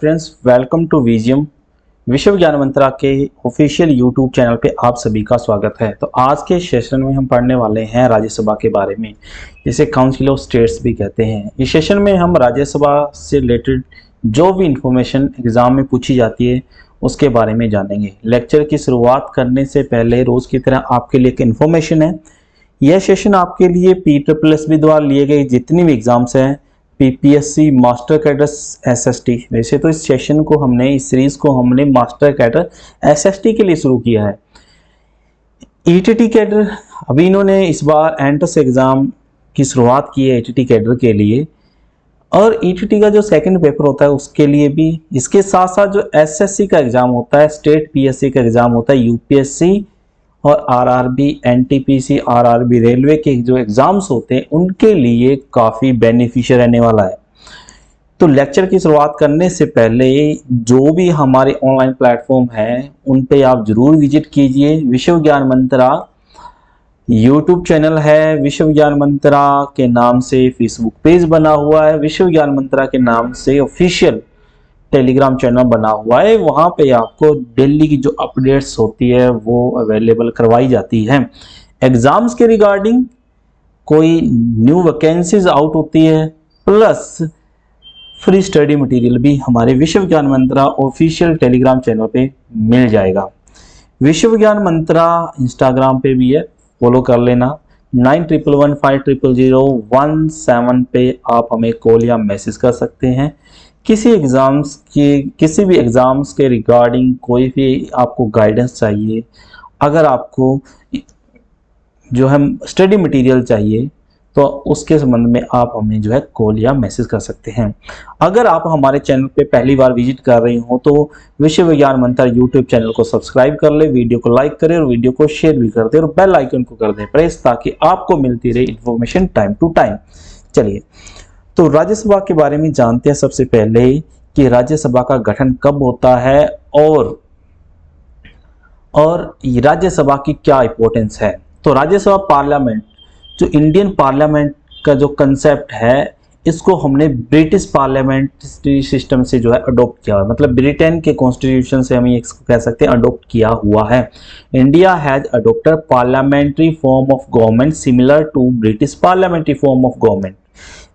Friends, welcome to Vijayam विश्व ज्ञान मंत्रा के ऑफिशियल यूट्यूब चैनल पे आप सभी का स्वागत है। तो आज के सेशन में हम पढ़ने वाले हैं राज्यसभा के बारे में, जिसे काउंसिल ऑफ स्टेट्स भी कहते हैं। इस सेशन में हम राज्यसभा से रिलेटेड जो भी इंफॉर्मेशन एग्जाम में पूछी जाती है उसके बारे में जानेंगे। लेक्चर की शुरुआत करने से पहले रोज की तरह आपके लिए एक इन्फॉर्मेशन है। यह सेशन आपके लिए PSSB द्वारा लिए गए जितनी भी एग्जाम्स हैं, PPSC, मास्टर कैडर, SST, वैसे तो इस सेशन को हमने, इस सीरीज को हमने मास्टर कैडर SST के लिए शुरू किया है। ETT कैडर अभी इन्होंने इस बार एंट्रेंस एग्जाम की शुरुआत की है ETT कैडर के लिए, और ETT का जो सेकंड पेपर होता है उसके लिए भी। इसके साथ साथ जो SSC का एग्जाम होता है, स्टेट PSC का एग्जाम होता है, UPSC और RRB, NTPC, RRB रेलवे के जो एग्जाम्स होते हैं उनके लिए काफ़ी बेनिफिशियल रहने वाला है। तो लेक्चर की शुरुआत करने से पहले जो भी हमारे ऑनलाइन प्लेटफॉर्म हैं उन पे आप जरूर विजिट कीजिए। विश्व ज्ञान मंत्रा यूट्यूब चैनल है, विश्व ज्ञान मंत्रा के नाम से फेसबुक पेज बना हुआ है, विश्व ज्ञान मंत्रा के नाम से ऑफिशियल टेलीग्राम चैनल बना हुआ है। वहाँ पे आपको डेली की जो अपडेट्स होती है वो अवेलेबल करवाई जाती है। एग्जाम्स के रिगार्डिंग कोई न्यू वैकेंसीज आउट होती है, प्लस फ्री स्टडी मटेरियल भी हमारे विश्व ज्ञान मंत्रा ऑफिशियल टेलीग्राम चैनल पे मिल जाएगा। विश्व ज्ञान मंत्रा इंस्टाग्राम पे भी है, फॉलो कर लेना। 91115001 पे आप हमें कॉल या मैसेज कर सकते हैं। किसी भी एग्जाम्स के रिगार्डिंग कोई भी आपको गाइडेंस चाहिए, अगर आपको जो है स्टडी मटेरियल चाहिए, तो उसके संबंध में आप हमें जो है कॉल या मैसेज कर सकते हैं। अगर आप हमारे चैनल पे पहली बार विजिट कर रहे हो तो विश्व ज्ञान मंत्रा यूट्यूब चैनल को सब्सक्राइब कर ले, वीडियो को लाइक करें और वीडियो को शेयर भी कर दे, और बेल आइकन को कर दें प्रेस, ताकि आपको मिलती रहे इंफॉर्मेशन टाइम टू टाइम। चलिए, तो राज्यसभा के बारे में जानते हैं सबसे पहले कि राज्यसभा का गठन कब होता है और राज्यसभा की क्या इंपॉर्टेंस है। तो राज्यसभा पार्लियामेंट, जो इंडियन पार्लियामेंट का जो कंसेप्ट है, इसको हमने ब्रिटिश पार्लियामेंट्री सिस्टम से जो है अडॉप्ट किया है, मतलब ब्रिटेन के कॉन्स्टिट्यूशन से हम इसको कह सकते हैं अडॉप्ट किया हुआ है। India has adopted parliamentary form of government similar to British parliamentary form of government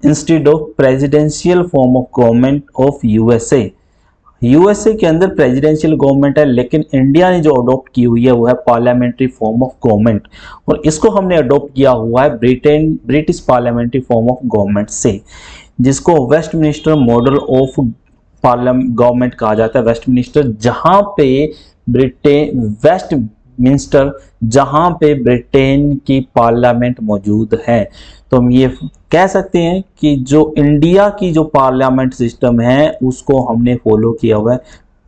instead of presidential form of government of USA के अंदर प्रेसिडेंशियल गवर्नमेंट है, लेकिन इंडिया ने जो अडॉप्ट की हुई है वो है पार्लियामेंट्री फॉर्म ऑफ गवर्नमेंट, और इसको हमने अडॉप्ट किया हुआ है British parliamentary form of government से, जिसको वेस्टमिनिस्टर मॉडल ऑफ गवर्नमेंट कहा जाता है। वेस्टमिनिस्टर जहां पे ब्रिटेन की पार्लियामेंट मौजूद है। तो हम ये कह सकते हैं कि जो इंडिया की जो पार्लियामेंट सिस्टम है उसको हमने फॉलो किया हुआ है।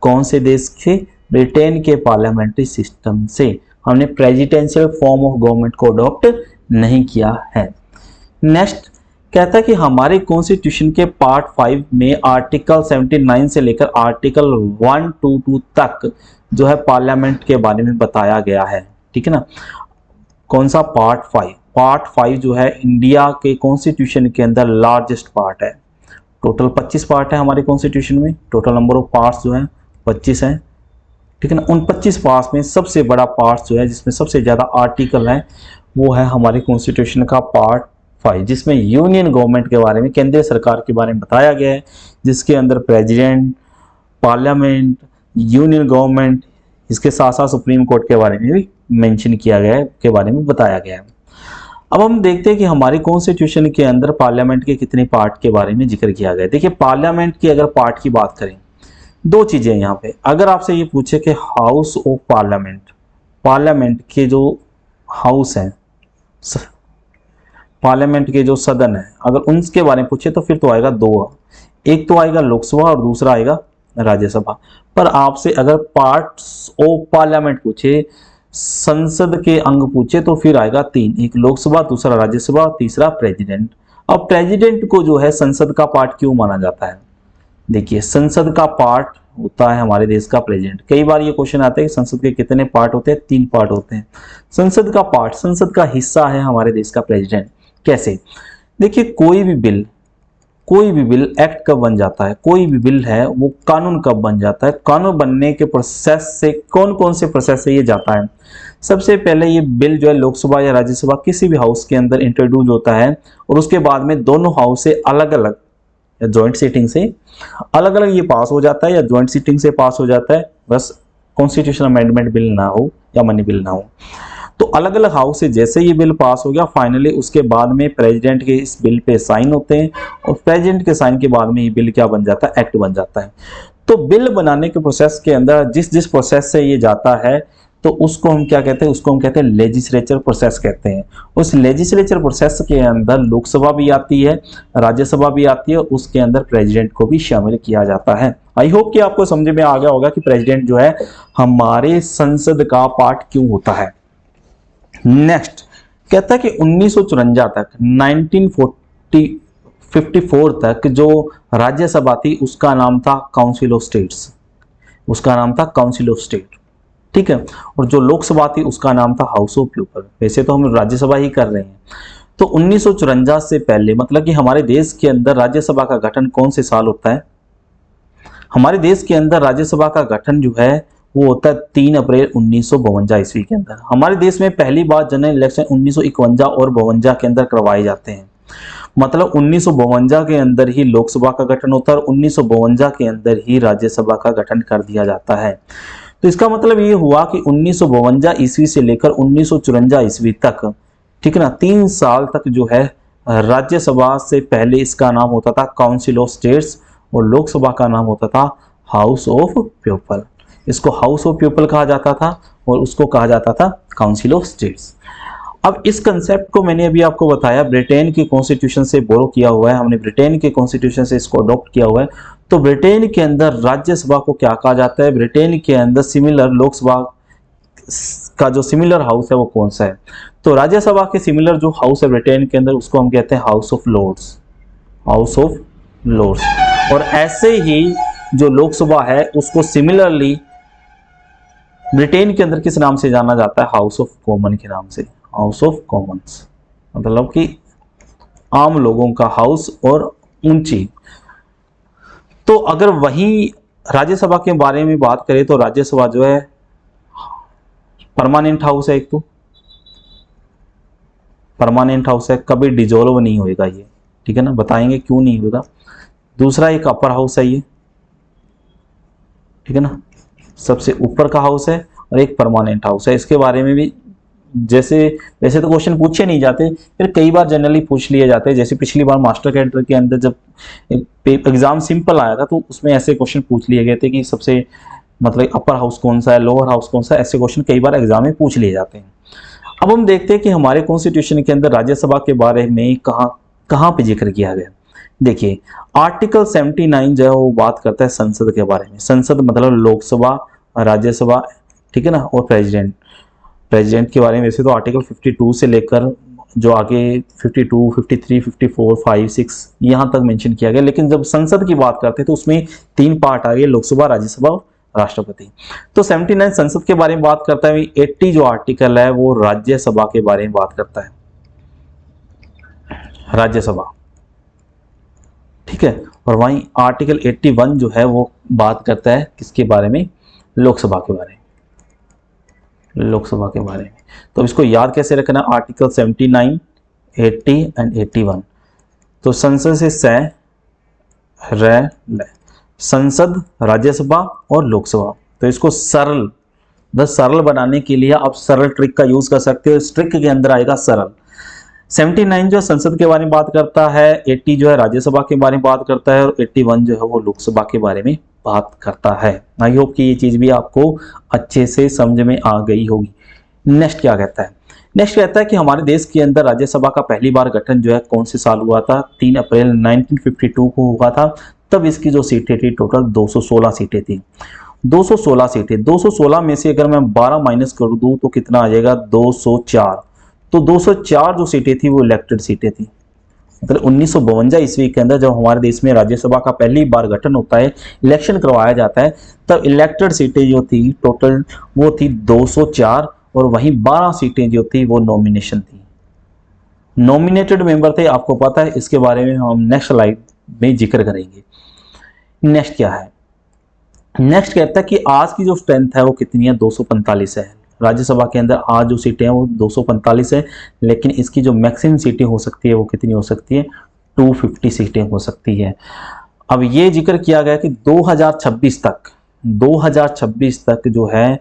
कौन से देश से? ब्रिटेन के पार्लियामेंट्री सिस्टम से। हमने प्रेसिडेंशियल फॉर्म ऑफ गवर्नमेंट को अडॉप्ट नहीं किया है। नेक्स्ट कहता है कि हमारे कॉन्स्टिट्यूशन के पार्ट 5 में आर्टिकल 79 से लेकर आर्टिकल 122 तक जो है पार्लियामेंट के बारे में बताया गया है। ठीक है ना। कौन सा? पार्ट 5। पार्ट 5 जो है इंडिया के कॉन्स्टिट्यूशन के अंदर लार्जेस्ट पार्ट है। टोटल 25 पार्ट है हमारे कॉन्स्टिट्यूशन में। टोटल नंबर ऑफ पार्ट्स जो है 25 है। ठीक है ना। उन 25 पार्ट्स में सबसे बड़ा पार्ट जो है, जिसमें सबसे ज्यादा आर्टिकल है, वो है हमारे कॉन्स्टिट्यूशन का पार्ट 5, जिसमें यूनियन गवर्नमेंट के बारे में, केंद्रीय सरकार के बारे में बताया गया है, जिसके अंदर प्रेसिडेंट, पार्लियामेंट, यूनियन गवर्नमेंट, इसके साथ साथ सुप्रीम कोर्ट के बारे में भी मेंशन किया गया है, के बारे में बताया गया है। अब हम देखते हैं कि हमारे कॉन्स्टिट्यूशन के अंदर पार्लियामेंट के कितने पार्ट के बारे में जिक्र किया गया है। देखिए, पार्लियामेंट की अगर पार्ट की बात करें, दो चीजें यहाँ पे। अगर आपसे ये पूछे कि हाउस ऑफ पार्लियामेंट, पार्लियामेंट के जो हाउस हैं, पार्लियामेंट के जो सदन है, अगर उनके बारे में पूछे तो फिर तो आएगा दो। एक तो आएगा लोकसभा और दूसरा आएगा राज्यसभा। पर आपसे अगर पार्ट्स ऑफ पार्लियामेंट पूछे, संसद के अंग पूछे, तो फिर आएगा 3, एक लोकसभा, दूसरा राज्यसभा, तीसरा प्रेसिडेंट। अब प्रेसिडेंट को जो है संसद का पार्ट क्यों माना जाता है? देखिए, संसद का पार्ट होता है हमारे देश का प्रेसिडेंट। कई बार ये क्वेश्चन आता है कि संसद के कितने पार्ट होते हैं? 3 पार्ट होते हैं। संसद का पार्ट, संसद का हिस्सा है हमारे देश का प्रेसिडेंट। कैसे? देखिए, कोई भी बिल कोई भी बिल एक्ट कब बन जाता है, कोई भी बिल है वो कानून कब बन जाता है, कानून बनने के प्रोसेस से कौन कौन से प्रोसेस से ये जाता है। सबसे पहले ये बिल जो है लोकसभा या राज्यसभा किसी भी हाउस के अंदर इंट्रोड्यूस होता है और उसके बाद में दोनों हाउस से अलग अलग या ज्वाइंट सीटिंग से अलग अलग ये पास हो जाता है या ज्वाइंट सीटिंग से पास हो जाता है, बस कॉन्स्टिट्यूशन अमेंडमेंट बिल ना हो या मनी बिल ना हो। तो अलग अलग हाउस से जैसे ये बिल पास हो गया, फाइनली उसके बाद में प्रेसिडेंट के इस बिल पे साइन होते हैं और प्रेसिडेंट के साइन के बाद में ये बिल क्या बन जाता है, एक्ट बन जाता है। तो बिल बनाने के प्रोसेस के अंदर जिस जिस प्रोसेस से ये जाता है तो उसको हम क्या कहते हैं, उसको हम कहते हैं लेजिस्लेचर प्रोसेस कहते हैं। उस लेजिस्लेचर प्रोसेस के अंदर लोकसभा भी आती है, राज्यसभा भी आती है और उसके अंदर प्रेसिडेंट को भी शामिल किया जाता है। आई होप कि आपको समझ में आ गया होगा कि प्रेसिडेंट जो है हमारे संसद का पार्ट क्यों होता है। नेक्स्ट कहता है कि 1954 तक 1954 तक जो राज्यसभा थी उसका नाम था काउंसिल ऑफ स्टेट्स, उसका नाम था काउंसिल ऑफ स्टेट, ठीक है। और जो लोकसभा थी उसका नाम था हाउस ऑफ पीपल। वैसे तो हम राज्यसभा ही कर रहे हैं। तो 1954 से पहले मतलब कि हमारे देश के अंदर राज्यसभा का गठन कौन से साल होता है, हमारे देश के अंदर राज्यसभा का गठन जो है वो होता है 3 अप्रैल 1952 ईस्वी के अंदर। हमारे देश में पहली बार जनरल इलेक्शन 1951 और 52 के अंदर करवाए जाते हैं। मतलब 1952 के अंदर ही लोकसभा का गठन होता है और 1952 के अंदर ही राज्यसभा का गठन कर दिया जाता है। तो इसका मतलब ये हुआ कि 1952 ईस्वी से लेकर 1954 ईस्वी तक, ठीक है ना, 3 साल तक जो है राज्यसभा से पहले इसका नाम होता था काउंसिल ऑफ स्टेट्स और लोकसभा का नाम होता था हाउस ऑफ पीपल। इसको हाउस ऑफ पीपल कहा जाता था और उसको कहा जाता था काउंसिल ऑफ स्टेट्स। अब इस कंसेप्ट को मैंने अभी आपको बताया ब्रिटेन के कॉन्स्टिट्यूशन से बोरो किया हुआ है, हमने ब्रिटेन के कॉन्स्टिट्यूशन से इसको अडॉप्ट किया हुआ है। तो ब्रिटेन के अंदर राज्यसभा को क्या कहा जाता है, ब्रिटेन के अंदर सिमिलर लोकसभा का जो सिमिलर हाउस है वो कौन सा है। तो राज्यसभा के सिमिलर जो हाउस है ब्रिटेन के अंदर उसको हम कहते हैं House of Lords, House of Lords. और ऐसे ही जो लोकसभा है उसको सिमिलरली ब्रिटेन के अंदर किस नाम से जाना जाता है, हाउस ऑफ कॉमन के नाम से, हाउस ऑफ कॉमन्स, मतलब कि आम लोगों का हाउस और ऊंची। तो अगर वही राज्यसभा के बारे में बात करें तो राज्यसभा जो है परमानेंट हाउस है, एक तो परमानेंट हाउस है, कभी डिजोल्व नहीं होएगा ये, ठीक है ना, बताएंगे क्यों नहीं होगा। दूसरा एक अपर हाउस है ये, ठीक है ना, सबसे ऊपर का हाउस है और एक परमानेंट हाउस है। इसके बारे में भी जैसे वैसे तो क्वेश्चन पूछे नहीं जाते, फिर कई बार जनरली पूछ लिए जाते हैं। जैसे पिछली बार मास्टर कैडर के अंदर जब एग्जाम सिंपल आया था तो उसमें ऐसे क्वेश्चन पूछ लिए गए थे कि सबसे मतलब अपर हाउस कौन सा है, लोअर हाउस कौन सा है, ऐसे क्वेश्चन कई बार एग्जाम में पूछ लिए जाते हैं। अब हम देखते हैं कि हमारे कॉन्स्टिट्यूशन के अंदर राज्यसभा के बारे में कहाँ पे जिक्र किया गया। देखिए आर्टिकल 79 जो है वो बात करता है संसद के बारे में। संसद मतलब लोकसभा, राज्यसभा, ठीक है ना, और प्रेसिडेंट के बारे में। वैसे तो आर्टिकल 52 से लेकर जो आगे 52, 53, 54, 5, 6 यहाँ तक मेंशन किया गया, लेकिन जब संसद की बात करते हैं तो उसमें 3 पार्ट आ गए, लोकसभा, राज्यसभा और राष्ट्रपति। तो 79 संसद के बारे में बात करता है, 80 जो आर्टिकल है वो राज्यसभा के बारे में बात करता है, राज्यसभा, ठीक है। और वहीं आर्टिकल 81 जो है वो बात करता है किसके बारे में, लोकसभा के बारे में, लोकसभा के बारे में। तो इसको याद कैसे रखना, आर्टिकल 79, 80 एंड 81। तो संसद से संसद, राज्यसभा और लोकसभा। तो इसको सरल बनाने के लिए आप सरल ट्रिक का यूज कर सकते हो। इस ट्रिक के अंदर आएगा सरल। 79 जो संसद के बारे में बात करता है, 80 जो है राज्यसभा के बारे में बात करता है और 81 जो है वो लोकसभा के बारे में बात करता है। आई होप कि ये चीज भी आपको अच्छे से समझ में आ गई होगी। नेक्स्ट क्या कहता है, नेक्स्ट कहता है कि हमारे देश के अंदर राज्यसभा का पहली बार गठन जो है कौन से साल हुआ था, 3 अप्रैल 1952 को हुआ था। तब इसकी जो सीटें थी टोटल 216 सीटें थी, 216 सीटें। 216 में से अगर मैं 12 माइनस कर दूं तो कितना आ जाएगा, 204। तो 204 जो सीटें थी वो इलेक्टेड सीटें थी। मतलब 1952 ईस्वी के अंदर जब हमारे देश में राज्यसभा का पहली बार गठन होता है, इलेक्शन करवाया जाता है, तब इलेक्टेड सीटें जो थी टोटल वो थी 204 और वहीं 12 सीटें जो थी वो नॉमिनेशन थी, नॉमिनेटेड मेंबर थे। आपको पता है, इसके बारे में हम नेक्स्ट स्लाइड में जिक्र करेंगे। नेक्स्ट क्या है, नेक्स्ट कहता है कि आज की जो स्ट्रेंथ है वो कितनी है, 245 है। राज्यसभा के अंदर आज जो सीटें हैं वो 245 है, लेकिन इसकी जो मैक्सिमम सीटें हो सकती है वो कितनी हो सकती है, 250 सीटें हो सकती है। अब ये जिक्र किया गया कि 2026 तक जो है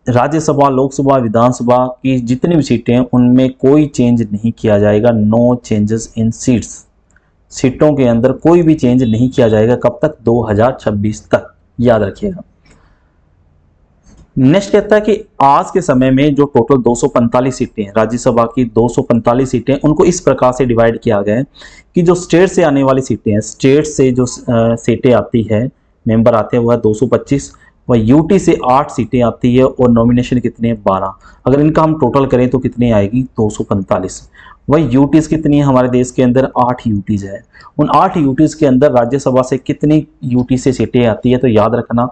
राज्यसभा, लोकसभा, विधानसभा की जितनी भी सीटें हैं उनमें कोई चेंज नहीं किया जाएगा। नो चेंजेस इन सीट्स, सीटों के अंदर कोई भी चेंज नहीं किया जाएगा। कब तक, 2026 तक, याद रखिएगा। नेक्स्ट कहता है कि आज के समय में जो टोटल 245 सीटें हैं, राज्यसभा की 245 सीटें, उनको इस प्रकार से डिवाइड किया गया है कि जो स्टेट से आने वाली सीटें हैं, स्टेट से जो सीटें आती है, मेंबर आते हैं, वह 225, वह यूटी से 8 सीटें आती है और नॉमिनेशन कितने हैं, 12। अगर इनका हम टोटल करें तो कितनी आएगी, 245। वही यूटीज कितनी है हमारे देश के अंदर, 8 यूटीज है। उन 8 यूटीज के अंदर राज्यसभा से कितनी यूटी से सीटें आती है, तो याद रखना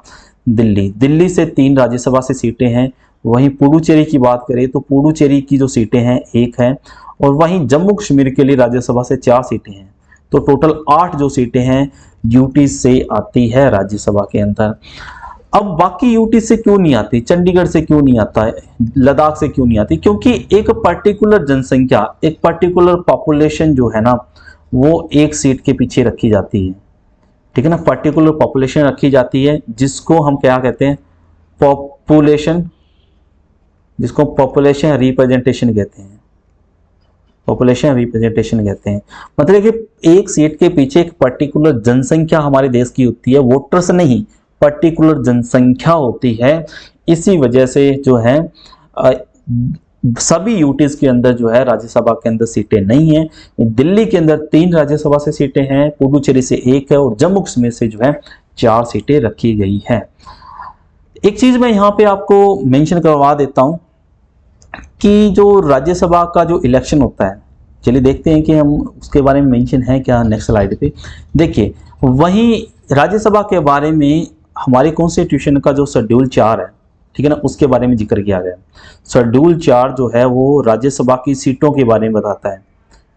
दिल्ली से 3 राज्यसभा से सीटें हैं। वहीं पुडुचेरी की बात करें तो पुडुचेरी की जो सीटें हैं 1 है, और वहीं जम्मू कश्मीर के लिए राज्यसभा से 4 सीटें हैं। तो टोटल 8 जो सीटें हैं यूटी से आती है राज्यसभा के अंदर। अब बाकी यूटी से क्यों नहीं आती, चंडीगढ़ से क्यों नहीं आता है, लद्दाख से क्यों नहीं आती, क्योंकि एक पर्टिकुलर जनसंख्या, एक पर्टिकुलर पॉपुलेशन जो है ना, वो एक सीट के पीछे रखी जाती है। ठीक है ना, पर्टिकुलर पॉपुलेशन रखी जाती है, जिसको हम क्या कहते हैं, पॉपुलेशन, जिसको पॉपुलेशन रिप्रेजेंटेशन कहते हैं, पॉपुलेशन रिप्रेजेंटेशन कहते हैं। मतलब कि एक सीट के पीछे एक पर्टिकुलर जनसंख्या हमारे देश की होती है, वोटर्स नहीं, पर्टिकुलर जनसंख्या होती है। इसी वजह से जो है सभी यूटीज के अंदर जो है राज्यसभा के अंदर सीटें नहीं है। दिल्ली के अंदर 3 राज्यसभा से सीटें हैं, पुडुचेरी से 1 है, और जम्मू कश्मीर से जो है 4 सीटें रखी गई हैं। एक चीज मैं यहाँ पे आपको मेंशन करवा देता हूं कि जो राज्यसभा का जो इलेक्शन होता है, चलिए देखते हैं कि हम उसके बारे में मेंशन है क्या। नेक्स्ट स्लाइड पे देखिए, वहीं राज्यसभा के बारे में हमारे कॉन्स्टिट्यूशन का जो शेड्यूल 4 है, ठीक है ना, उसके बारे में जिक्र किया गया। शेड्यूल 4 जो है वो राज्यसभा की सीटों के बारे में बताता है,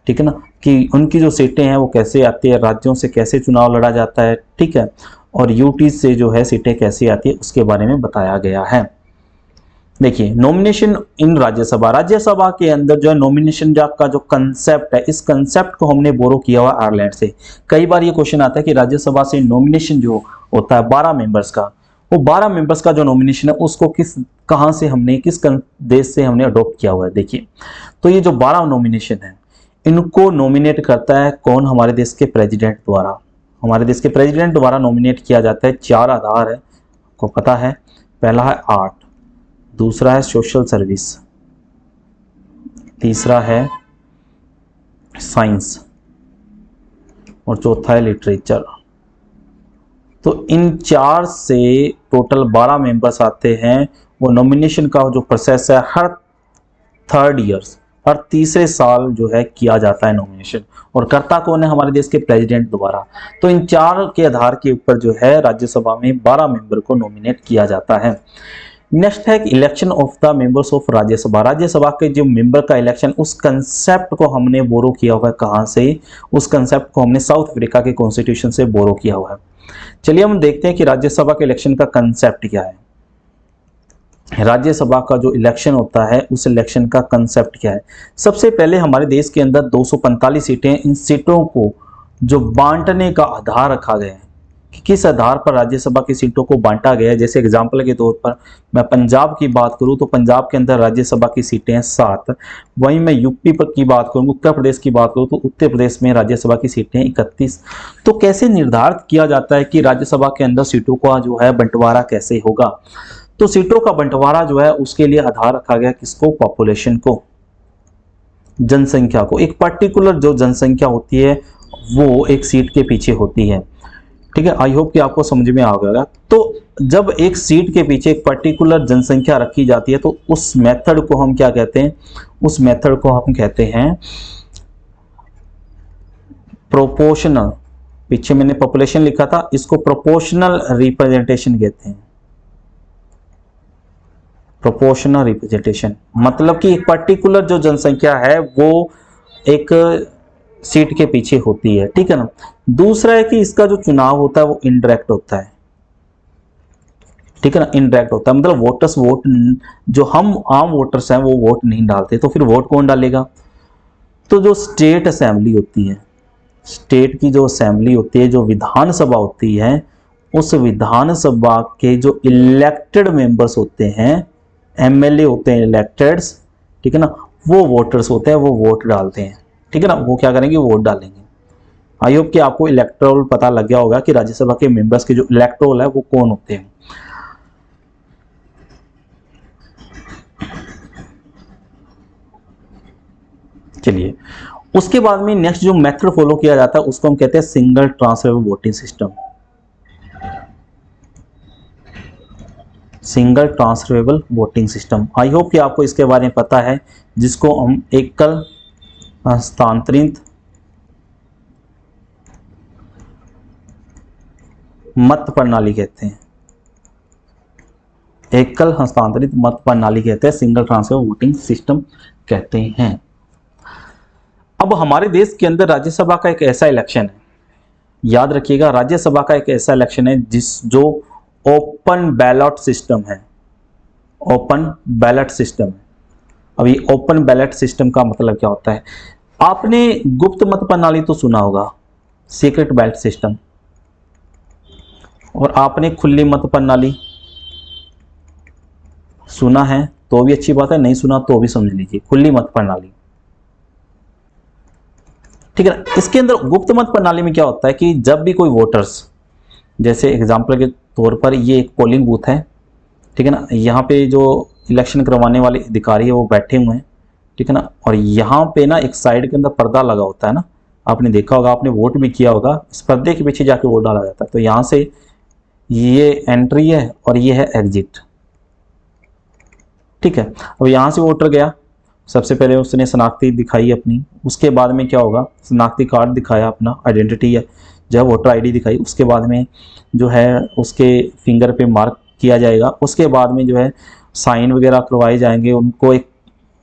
ठीक है ना, कि उनकी जो सीटें हैं वो कैसे आती है, राज्यों से कैसे चुनाव लड़ा जाता है, ठीक है, और यूटी से जो है सीटें कैसे आती है उसके बारे में बताया गया है। देखिए, नॉमिनेशन इन राज्यसभा, राज्यसभा के अंदर जो है नॉमिनेशन का जो कंसेप्ट है, इस कंसेप्ट को हमने बोरो किया हुआ आयरलैंड से। कई बार ये क्वेश्चन आता है कि राज्यसभा से नॉमिनेशन जो होता है 12 मेंबर्स का, वो 12 मेंबर्स का जो नॉमिनेशन है उसको कहां से हमने, किस देश से हमने अडॉप्ट किया हुआ है। देखिए, तो ये जो 12 नॉमिनेशन है, इनको नॉमिनेट करता है कौन, हमारे देश के प्रेसिडेंट द्वारा। हमारे देश के प्रेसिडेंट द्वारा नॉमिनेट किया जाता है। 4 आधार है, आपको पता है। पहला है आर्ट, दूसरा है सोशल सर्विस, तीसरा है साइंस, और चौथा है लिटरेचर। तो इन 4 से टोटल 12 मेंबर्स आते हैं। वो नॉमिनेशन का जो प्रोसेस है हर 3rd ईयर्स, हर तीसरे साल जो है किया जाता है नॉमिनेशन, और करता कौन है, हमारे देश के प्रेसिडेंट द्वारा। तो इन 4 के आधार के ऊपर जो है राज्यसभा में 12 मेंबर को नॉमिनेट किया जाता है। नेक्स्ट है election of the members of Rajya Sabha. Rajya Sabha के जो मेंबर का इलेक्शन, उस कंसेप्ट को हमने बोरो किया हुआ है कहां से, उस कंसेप्ट को हमने साउथ अफ्रीका के कॉन्स्टिट्यूशन से बोरो किया हुआ है। चलिए हम देखते हैं कि राज्यसभा के इलेक्शन का कंसेप्ट क्या है। राज्यसभा का जो इलेक्शन होता है उस इलेक्शन का कंसेप्ट क्या है। सबसे पहले हमारे देश के अंदर 245 सीटें, इन सीटों को जो बांटने का आधार रखा गया है कि किस आधार पर राज्यसभा की सीटों को बांटा गया है। जैसे एग्जांपल के तौर पर मैं पंजाब की बात करूं तो पंजाब के अंदर राज्यसभा की सीटें हैं 7। वहीं मैं यूपी पर की बात करूं, उत्तर प्रदेश की बात करूं तो उत्तर प्रदेश में राज्यसभा की सीटें 31। तो कैसे निर्धारित किया जाता है कि राज्यसभा के अंदर सीटों का जो है बंटवारा कैसे होगा। तो सीटों का बंटवारा जो है उसके लिए आधार रखा गया किसको, पॉपुलेशन को, जनसंख्या को। एक पर्टिकुलर जो जनसंख्या होती है वो एक सीट के पीछे होती है। ठीक है, आई होप कि आपको समझ में आ गया। तो जब एक सीट के पीछे एक पर्टिकुलर जनसंख्या रखी जाती है तो उस मेथड को हम क्या कहते हैं, उस मेथड को हम कहते हैं प्रोपोर्शनल। पीछे मैंने पॉपुलेशन लिखा था, इसको प्रोपोर्शनल रिप्रेजेंटेशन कहते हैं। प्रोपोर्शनल रिप्रेजेंटेशन मतलब कि एक पर्टिकुलर जो जनसंख्या है वो एक सीट के पीछे होती है, ठीक है ना। दूसरा है कि इसका जो चुनाव होता है वो इनडायरेक्ट होता है, ठीक है ना, इनडायरेक्ट होता है, मतलब वोटर्स वोट, जो हम आम वोटर्स हैं वो वोट नहीं डालते, तो फिर वोट कौन डालेगा। तो जो स्टेट असेंबली होती है, स्टेट की जो असेंबली होती है, जो विधानसभा होती है, उस विधानसभा के जो इलेक्टेड मेंबर्स होते हैं, एमएलए होते हैं इलेक्टेड्स, ठीक है ना, वो वोटर्स होते हैं, वो वोट डालते हैं, ठीक है ना, वो क्या करेंगे, वोट डालेंगे। आई होप कि आपको इलेक्टोरल पता लग गया होगा कि राज्यसभा के मेंबर्स के जो इलेक्टोरल है वो कौन होते हैं। चलिए, उसके बाद में नेक्स्ट जो मेथड फॉलो किया जाता है उसको हम कहते हैं single transferable voting system. Single transferable voting system, I hope कि आपको इसके बारे में पता है, जिसको हम एकल हस्तांतरित मत प्रणाली कहते हैं, एकल हस्तांतरित मत प्रणाली कहते हैं, सिंगल ट्रांसफरेबल वोटिंग सिस्टम कहते हैं। अब हमारे देश के अंदर राज्यसभा का एक ऐसा इलेक्शन है, याद रखिएगा, राज्यसभा का एक ऐसा इलेक्शन है जो ओपन बैलेट सिस्टम है, ओपन बैलेट सिस्टम है। अब ये ओपन बैलेट सिस्टम का मतलब क्या होता है, आपने गुप्त मत प्रणाली तो सुना होगा, सीक्रेट बैलेट सिस्टम, और आपने खुली मत प्रणाली सुना है तो भी अच्छी बात है, नहीं सुना तो भी समझ लीजिए, खुली मत प्रणाली, ठीक है ना। इसके अंदर गुप्त मत प्रणाली में क्या होता है कि जब भी कोई वोटर्स, जैसे एग्जांपल के तौर पर ये एक पोलिंग बूथ है, ठीक है ना, यहाँ पे जो इलेक्शन करवाने वाले अधिकारी है वो बैठे हुए हैं, ठीक है ना, और यहाँ पे ना एक साइड के अंदर पर्दा लगा होता है ना, आपने देखा होगा, आपने वोट भी किया होगा, इस पर्दे के पीछे जाके वोट डाला जाता है। तो यहाँ से ये एंट्री है और ये है एग्जिट, ठीक है। अब यहाँ से वोटर गया, सबसे पहले उसने शनाख्ती दिखाई अपनी, उसके बाद में क्या होगा, शनाख्ती कार्ड दिखाया अपना, आइडेंटिटी है, जब वोटर आईडी दिखाई, उसके बाद में जो है उसके फिंगर पे मार्क किया जाएगा, उसके बाद में जो है साइन वगैरह करवाए जाएंगे, उनको एक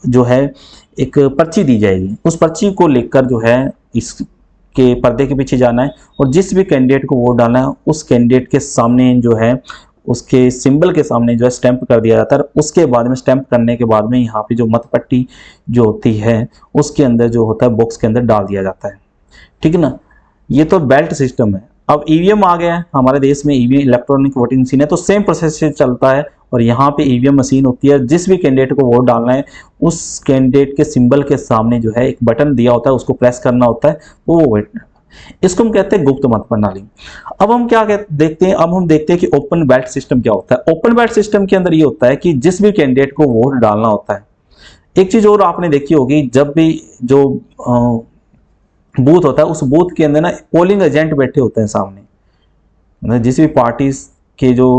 जो है एक पर्ची दी जाएगी, उस पर्ची को लेकर जो है इसके पर्दे के पीछे जाना है, और जिस भी कैंडिडेट को वोट डालना है उस कैंडिडेट के सामने जो है उसके सिंबल के सामने जो है स्टैंप कर दिया जाता है। उसके बाद में स्टैंप करने के बाद में यहाँ पे जो मतपट्टी जो होती है उसके अंदर जो होता है बॉक्स के अंदर डाल दिया जाता है, ठीक है ना। ये तो बेल्ट सिस्टम है। अब ईवीएम आ गया है हमारे देश में, ईवीएम इलेक्ट्रॉनिक वोटिंग मशीन है, तो सेम प्रोसेस से चलता है, और यहाँ पे ईवीएम मशीन होती है, जिस भी कैंडिडेट को वोट डालना है उस कैंडिडेट के सिंबल के सामने जो है एक बटन दिया होता है, उसको प्रेस करना होता है, वो वोट, इसको हम कहते हैं गुप्त मत प्रणाली। अब हम क्या देखते हैं, अब हम देखते हैं कि ओपन बैलेट सिस्टम क्या होता है। ओपन बैलेट सिस्टम के अंदर ये होता है कि जिस भी कैंडिडेट को वोट डालना होता है, एक चीज और आपने देखी होगी, जब भी जो बूथ होता है उस बूथ के अंदर ना पोलिंग एजेंट बैठे होते हैं सामने, मतलब जिस भी पार्टी के जो,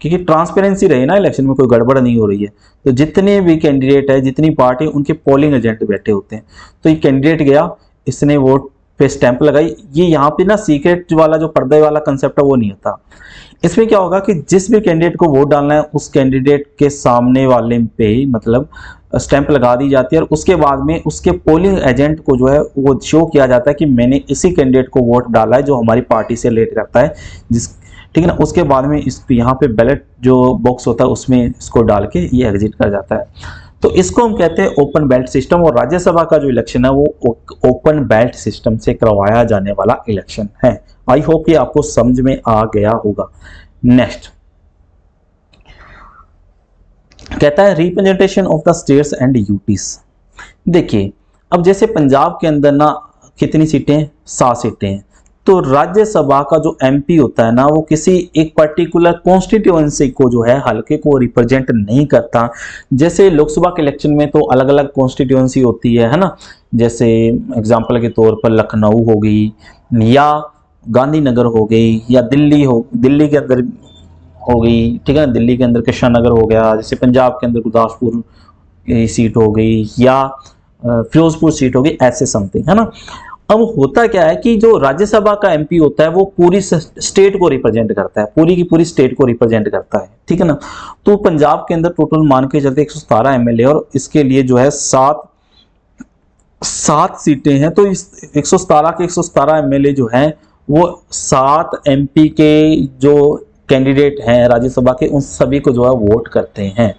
क्योंकि ट्रांसपेरेंसी रहे ना, इलेक्शन में कोई गड़बड़ नहीं हो रही है, तो जितने भी कैंडिडेट है, जितनी पार्टी, उनके पोलिंग एजेंट बैठे होते हैं। तो ये कैंडिडेट गया, इसने वोट पे स्टैंप लगाई, ये यहाँ पे ना सीक्रेट वाला जो पर्दे वाला कंसेप्ट है वो नहीं होता। इसमें क्या होगा कि जिस भी कैंडिडेट को वोट डालना है उस कैंडिडेट के सामने वाले पे मतलब स्टैंप लगा दी जाती है, और उसके बाद में उसके पोलिंग एजेंट को जो है वो शो किया जाता है कि मैंने इसी कैंडिडेट को वोट डाला है जो हमारी पार्टी से रिलेट करता है, जिस, ठीक है ना। उसके बाद में इस यहाँ पे बैलेट जो बॉक्स होता है उसमें इसको डाल के ये एग्जिट कर जाता है। तो इसको हम कहते हैं ओपन बैलेट सिस्टम, और राज्यसभा का जो इलेक्शन है वो ओपन बैलेट सिस्टम से करवाया जाने वाला इलेक्शन है। आई होप कि आपको समझ में आ गया होगा। नेक्स्ट कहता है representation of the states and UTs. देखिए, अब जैसे पंजाब के अंदर ना कितनी सीटें, 7 सीटें हैं, तो राज्यसभा का जो एमपी होता है ना वो किसी एक पर्टिकुलर कॉन्स्टिट्यूएंसी को जो है हल्के को रिप्रेजेंट नहीं करता। जैसे लोकसभा के इलेक्शन में तो अलग अलग कॉन्स्टिट्यूएंसी होती है ना, जैसे एग्जांपल के तौर पर लखनऊ हो गई, या गांधीनगर हो गई, या दिल्ली के अंदर हो गई, ठीक है ना, दिल्ली के अंदर कृष्णा नगर हो गया, जैसे पंजाब के अंदर गुरदासपुर सीट हो गई, या फिरोजपुर सीट हो गई, ऐसे समथिंग, है ना। अब होता क्या है कि जो राज्यसभा का एमपी होता है वो पूरी स्टेट को रिप्रेजेंट करता है, पूरी की पूरी स्टेट को रिप्रेजेंट करता है, ठीक है ना। तो पंजाब के अंदर टोटल मान के चलते 117 एमएलए, और इसके लिए जो है 7 7 सीटें हैं, तो इस 117 के 117 एमएलए जो हैं वो 7 एमपी के जो कैंडिडेट हैं राज्यसभा के, उन सभी को जो है वोट करते हैं।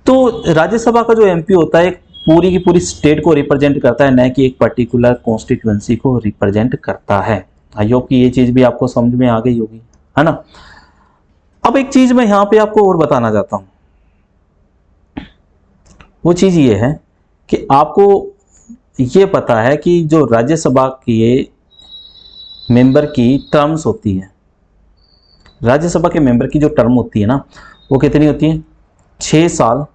तो राज्यसभा का जो एमपी होता है पूरी की पूरी स्टेट को रिप्रेजेंट करता है, न कि एक पर्टिकुलर कॉन्स्टिट्यूएंसी को रिप्रेजेंट करता है। आई होप कि ये चीज भी आपको समझ में आ गई होगी, है ना। अब एक चीज मैं यहाँ पे आपको और बताना चाहता हूँ, वो चीज ये है कि आपको ये पता है कि जो राज्यसभा के मेंबर की टर्म्स होती है, राज्यसभा के मेंबर की जो टर्म होती है ना, वो कितनी होती है? 6 साल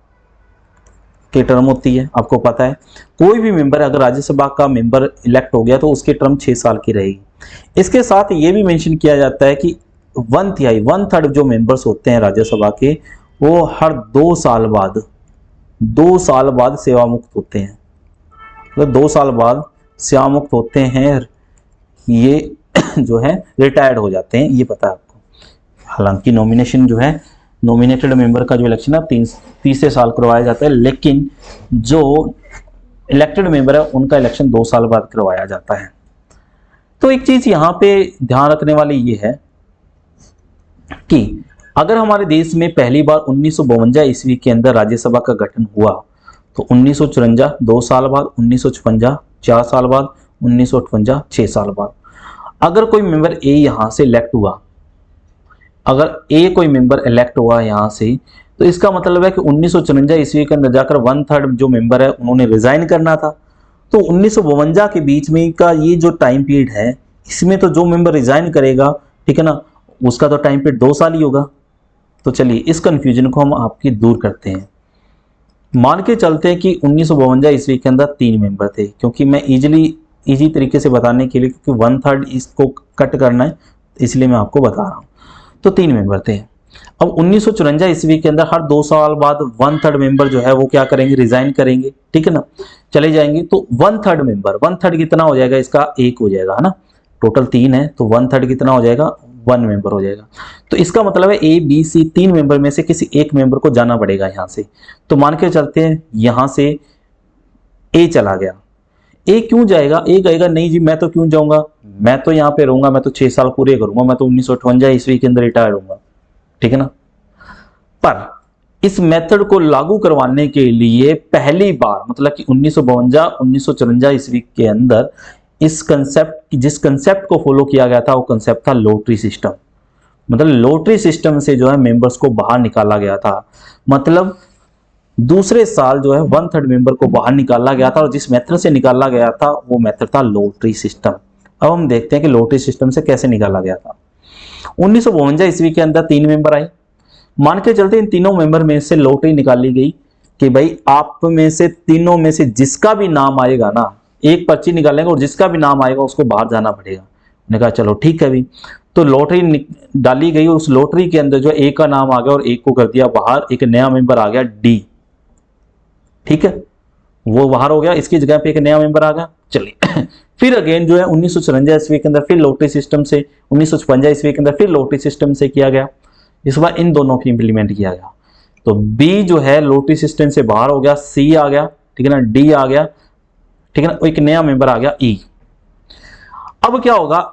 की टर्म होती है। आपको पता है कोई भी मेंबर अगर राज्यसभा का मेंबर इलेक्ट हो गया तो उसकी टर्म 6 साल की रहेगी। इसके साथ ये भी मेंशन किया जाता है कि 1/3 जो मेंबर्स होते हैं राज्यसभा के, वो हर 2 साल बाद सेवा मुक्त होते हैं। मतलब 2 साल बाद सेवा मुक्त होते हैं, ये जो है रिटायर्ड हो जाते हैं, ये पता है आपको। हालांकि नॉमिनेशन जो है, नॉमिनेटेड मेंबर का जो इलेक्शन है 30 साल करवाया जाता है, लेकिन जो इलेक्टेड मेंबर है उनका इलेक्शन 2 साल बाद करवाया जाता है। तो एक चीज यहां पे ध्यान रखने वाली ये है कि अगर हमारे देश में पहली बार 1952 ईस्वी के अंदर राज्यसभा का गठन हुआ तो 1954 2 साल बाद, 1956 4 साल बाद, 1958 6 साल बाद। अगर कोई मेंबर ए यहां से इलेक्ट हुआ, अगर ए कोई मेंबर इलेक्ट हुआ यहां से, तो इसका मतलब है कि 1954 ईस्वी के अंदर जाकर 1/3 जो मेंबर है उन्होंने रिजाइन करना था। तो 1952 के बीच में का ये जो टाइम पीरियड है, इसमें तो जो मेंबर रिजाइन करेगा, ठीक है ना, उसका तो टाइम पीरियड 2 साल ही होगा। तो चलिए इस कंफ्यूजन को हम आपकी दूर करते हैं। मान के चलते हैं कि 1952 ईस्वी के अंदर 3 मेंबर थे, क्योंकि मैं इजी तरीके से बताने के लिए, क्योंकि 1/3 इसको कट करना है इसलिए मैं आपको बता रहा हूँ। तो 3 मेंबर थे। अब 1954 ईस्वी के अंदर हर 2 साल बाद 1/3 मेंबर जो है वो क्या करेंगे? रिजाइन करेंगे, ठीक है ना, चले जाएंगे। तो 1/3 मेंबर, 1/3 कितना हो जाएगा? इसका 1 हो जाएगा, है ना। टोटल 3 है तो 1/3 कितना हो जाएगा? 1 मेंबर हो जाएगा। तो इसका मतलब है ए बी सी 3 मेंबर में से किसी एक मेंबर को जाना पड़ेगा यहां से। तो मान के चलते हैं यहां से ए चला गया। ए क्यों जाएगा? ए कहेगा नहीं जी मैं तो क्यों जाऊंगा, मैं तो यहाँ पे रहूंगा, मैं तो 6 साल पूरे करूंगा, मैं तो 1958 ईस्वी के अंदर रिटायर होऊंगा, ठीक है ना। पर इस मेथड को लागू करवाने के लिए पहली बार, मतलब कि 1952 ईस्वी के अंदर जिस कंसेप्ट को फॉलो किया गया था वो कंसेप्ट था लॉटरी सिस्टम। मतलब लॉटरी सिस्टम से जो है मेंबर्स को बाहर निकाला गया था। मतलब दूसरे साल जो है 1/3 मेंबर को बाहर निकाला गया था, और जिस मेथड से निकाला गया था वो मेथड था लॉटरी सिस्टम। अब हम देखते हैं कि लॉटरी सिस्टम से कैसे निकाला गया था। 1952 ईस्वी के अंदर 3 मेंबर आए। मान के चलते इन तीनों मेंबर में से लॉटरी निकाली गई कि भाई आप में से तीनों में से जिसका भी नाम आएगा ना, एक पर्ची निकालेंगे और जिसका भी नाम आएगा उसको बाहर जाना पड़ेगा। मैंने कहा चलो ठीक है भी। तो लॉटरी डाली गई, उस लॉटरी के अंदर जो ए का नाम आ गया और एक को कर दिया बाहर, एक नया मेंबर आ गया डी, ठीक है, वो बाहर हो गया, इसकी जगह पे एक नया मेंबर आ गया। चलिए फिर अगेन जो है 1954 ईस्वी के अंदर फिर लॉटरी सिस्टम से, 1956 ईस्वी के अंदर फिर लॉटरी सिस्टम से किया गया। इस बार इन दोनों की इंप्लीमेंट किया गया। तो बी जो है लॉटरी सिस्टम से बाहर हो गया, सी आ गया, ठीक है ना, डी आ गया, ठीक है ना, एक नया मेंबर आ गया ई। अब क्या होगा,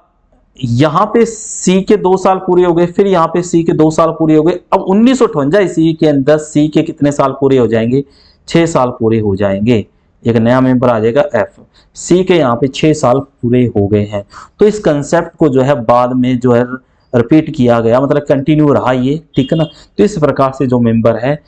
यहां पे सी के 2 साल पूरे हो गए, फिर यहां पे सी के 2 साल पूरे हो गए। अब 1958 ईस्वी के अंदर सी के कितने साल पूरे हो जाएंगे? 6 साल पूरे हो जाएंगे। एक नया मेंबर आ जाएगा एफ। सी के यहाँ पे 6 साल पूरे हो गए हैं। तो इस कंसेप्ट को जो है बाद में जो है रिपीट किया गया, मतलब कंटिन्यू रहा ये, ठीक है ना। तो इस प्रकार से जो मेंबर है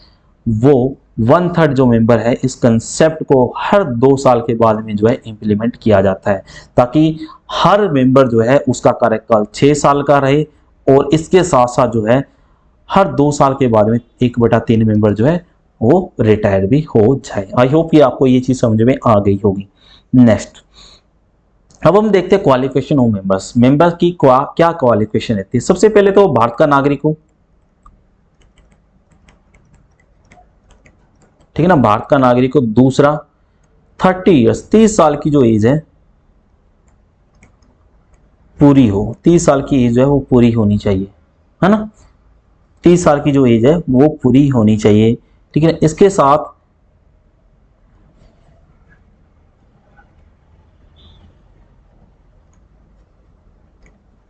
वो 1/3 जो मेंबर है, इस कंसेप्ट को हर 2 साल के बाद में जो है इंप्लीमेंट किया जाता है, ताकि हर मेंबर जो है उसका कार्यकाल 6 साल का रहे, और इसके साथ साथ जो है हर 2 साल के बाद में 1/3 मेंबर जो है वो रिटायर भी हो जाए। आई होप कि आपको ये चीज समझ में आ गई होगी। नेक्स्ट, अब हम देखते हैं क्वालिफिकेशन ऑफ मेंबर्स। मेंबर की क्या क्वालिफिकेशन रहती है? सबसे पहले तो भारत का नागरिक हो, ठीक है ना, भारत का नागरिक हो। दूसरा 30 ईयर्स, 30 साल की जो एज है पूरी हो, 30 साल की एज जो है वो पूरी होनी चाहिए, है ना। 30 साल की जो एज है वो पूरी होनी चाहिए, ठीक है। इसके साथ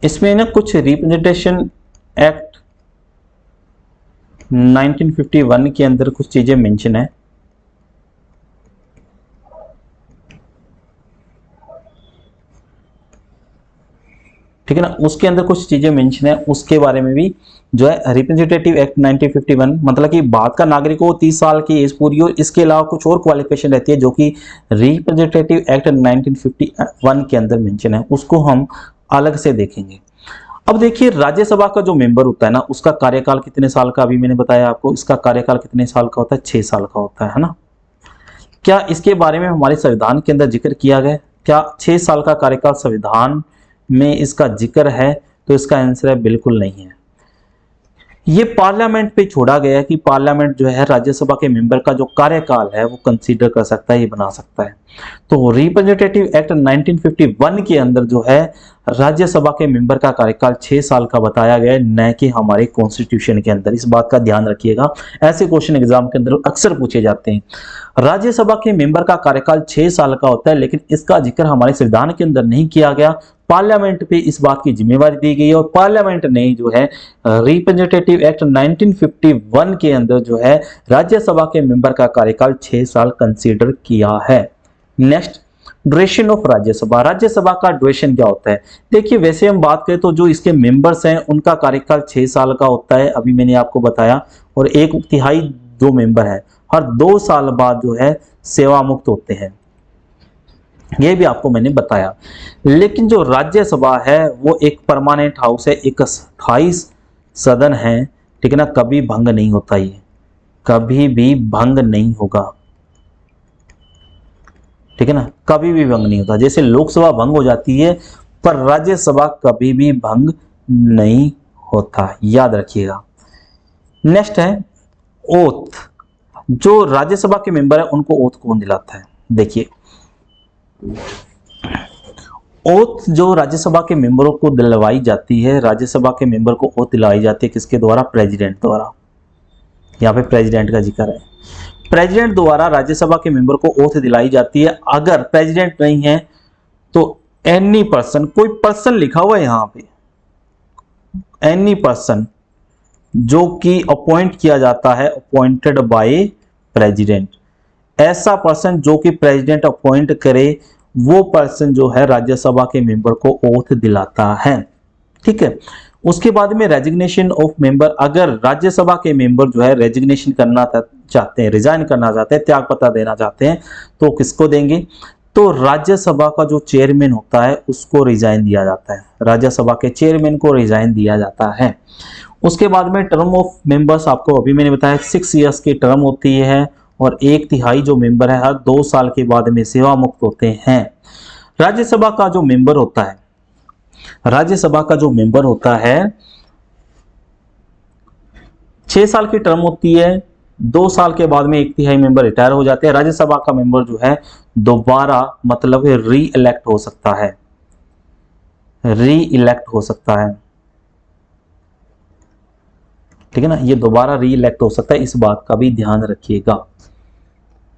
इसमें ना कुछ रिप्रेजेंटेशन एक्ट 1951 के अंदर कुछ चीजें मेंशन है। ठीक है ना, उसके अंदर कुछ चीजें मेंशन है, उसके बारे में भी जो है रिप्रेजेंटेटिव एक्ट 1951, मतलब कि भारत का नागरिक हो, 30 साल की एज पूरी हो, इसके अलावा कुछ और क्वालिफिकेशन रहती है जो कि रिप्रेजेंटेटिव एक्ट 1951 के अंदर मेंशन है, उसको हम अलग से देखेंगे। अब देखिए, राज्यसभा का जो मेंबर होता है ना, उसका कार्यकाल कितने साल का, अभी मैंने बताया आपको, इसका कार्यकाल कितने साल का होता है, 6 साल का होता है ना। क्या इसके बारे में हमारे संविधान के अंदर जिक्र किया गया? क्या 6 साल का कार्यकाल संविधान में इसका जिक्र है? तो इसका आंसर है बिल्कुल नहीं है। ये पार्लियामेंट पे छोड़ा गया है कि पार्लियामेंट जो है राज्यसभा के मेंबर का जो कार्यकाल है वो कंसीडर कर सकता है, ये बना सकता है। तो रिप्रेजेंटेटिव एक्ट 1951 के अंदर जो है राज्यसभा के मेंबर का कार्यकाल 6 साल का बताया गया है, न कि हमारे कॉन्स्टिट्यूशन के अंदर। इस बात का ध्यान रखिएगा, ऐसे क्वेश्चन एग्जाम के अंदर अक्सर पूछे जाते हैं। राज्यसभा के मेंबर का कार्यकाल 6 साल का होता है, लेकिन इसका जिक्र हमारे संविधान के अंदर नहीं किया गया। पार्लियामेंट पे इस बात की जिम्मेवारी दी गई है और पार्लियामेंट ने जो है रिप्रेजेंटेटिव एक्ट 1951 के अंदर जो है राज्यसभा के मेंबर का कार्यकाल 6 साल कंसीडर किया है। Next, duration of Rajya Sabha. Rajya Sabha का ड्यूरेशन क्या होता है? देखिए, वैसे हम बात करें तो जो इसके मेंबर्स हैं उनका कार्यकाल 6 साल का होता है, अभी मैंने आपको बताया, और 1/3 जो मेंबर है हर 2 साल बाद जो है सेवा मुक्त होते हैं, ये भी आपको मैंने बताया। लेकिन जो राज्यसभा है वो एक परमानेंट हाउस है, एक स्थायी सदन है, ठीक है ना, कभी भंग नहीं होता, ये कभी भी भंग नहीं होगा, ठीक है ना, कभी भी भंग नहीं होता। जैसे लोकसभा भंग हो जाती है पर राज्यसभा कभी भी भंग नहीं होता, याद रखिएगा। नेक्स्ट है ओथ। जो राज्यसभा के मेंबर है उनको ओथ कौन दिलाता है? देखिए, ओथ जो राज्यसभा के मेंबरों को दिलवाई जाती है, राज्यसभा के मेंबर को ओथ दिलाई जाती है किसके द्वारा? प्रेसिडेंट द्वारा। यहाँ पे प्रेसिडेंट का जिक्र है, प्रेसिडेंट द्वारा राज्यसभा के मेंबर को ओथ दिलाई जाती है। अगर प्रेसिडेंट नहीं है तो एनी पर्सन, कोई पर्सन लिखा हुआ है यहाँ पे, एनी पर्सन जो कि अपॉइंट किया जाता है, अपॉइंटेड बाय प्रेसिडेंट, ऐसा पर्सन जो कि प्रेसिडेंट अपॉइंट करे, वो पर्सन जो है राज्यसभा के मेंबर को ओथ दिलाता है, ठीक है। उसके बाद में रेजिग्नेशन ऑफ मेंबर। अगर राज्यसभा के मेंबर जो है रेजिग्नेशन करना चाहते हैं, रिजाइन करना चाहते हैं, त्याग पत्र देना चाहते हैं, तो किसको देंगे? तो राज्यसभा का जो चेयरमैन होता है उसको रिजाइन दिया जाता है, राज्यसभा के चेयरमैन को रिजाइन दिया जाता है। उसके बाद में टर्म ऑफ मेंबर्स, आपको अभी मैंने बताया 6 इयर्स की टर्म होती है और 1/3 जो मेंबर है हर 2 साल के बाद में सेवा मुक्त होते हैं। राज्यसभा का जो मेंबर होता है, राज्यसभा का जो मेंबर होता है 6 साल की टर्म होती है, 2 साल के बाद में 1/3 मेंबर रिटायर हो जाते हैं। राज्यसभा का मेंबर जो है दोबारा मतलब री इलेक्ट हो सकता है, री इलेक्ट हो सकता है, ठीक है ना, ये दोबारा री इलेक्ट हो सकता है, इस बात का भी ध्यान रखिएगा।